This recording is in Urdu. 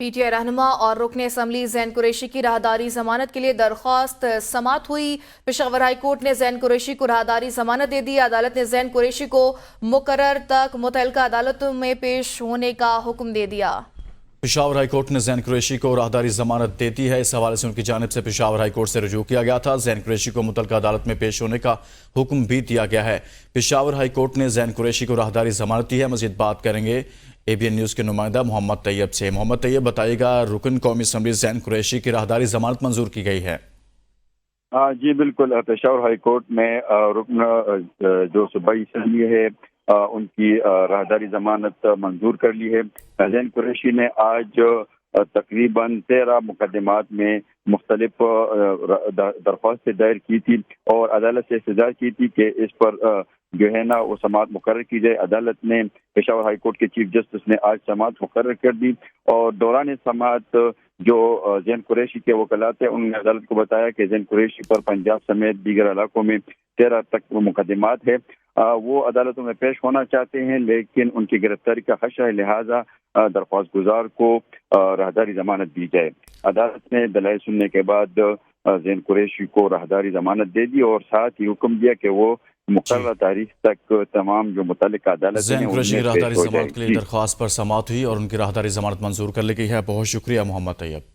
پی ٹی آئی رہنما اور رکن اسمبلی زین قریشی کی راہداری ضمانت کے لیے درخواست سماعت ہوئی۔ پشاور ہائی کورٹ نے زین قریشی کو راہداری ضمانت دے دی۔ عدالت نے زین قریشی کو مقرر تک متعلقہ عدالتوں میں پیش ہونے کا حکم دے دیا۔ پشاور ہائی کورٹ نے زین قریشی کو راہداری ضمانت دیتی ہے۔ اس حوالے سے ان کی جانب سے پشاور ہائی کورٹ سے رجوع کیا گیا تھا۔ زین قریشی کو متعلقہ عدالت میں پیش ہونے کا حکم بھی دیا گیا ہے۔ پشاور ہائی کورٹ نے زین قریشی کو راہداری ضمانت دی ہے۔ مزید بات کریں گے اے بی این نیوز کے نمائندہ محمد طیب سے۔ محمد طیب، بتائیے گا، رکن قومی اسمبلی زین قریشی کی راہداری ضمانت منظور کی گئی ہے؟ جی بالکل، پشاور ہائی کورٹ میں رکن جو صوبائی اسمبلی ہے ان کی راہداری ضمانت منظور کر لی ہے۔ زین قریشی نے آج تقریباً 13 مقدمات میں مختلف درخواستیں دائر کی تھی اور عدالت سے احتجاج کی تھی کہ اس پر جو ہے نا وہ سماعت مقرر کی جائے۔ عدالت نے، پشاور ہائی کورٹ کے چیف جسٹس نے آج سماعت مقرر کر دی اور دوران سماعت جو زین قریشی کے وکلاء ہیں انہوں نے عدالت کو بتایا کہ زین قریشی پر پنجاب سمیت دیگر علاقوں میں 13 تک مقدمات ہے۔ وہ عدالتوں میں پیش ہونا چاہتے ہیں لیکن ان کی گرفتاری کا خدشہ ہے، لہٰذا درخواست گزار کو راہداری ضمانت دی جائے۔ عدالت نے دلائل سننے کے بعد زین قریشی کو راہداری ضمانت دے دی اور ساتھ ہی حکم دیا کہ وہ مقررہ تاریخ تک تمام جو متعلقہ عدالت زین قریشی کی راہداری ضمانت کے لیے درخواست پر سماعت ہوئی اور ان کی راہداری ضمانت منظور کر لی گئی ہے۔ بہت شکریہ محمد طیب۔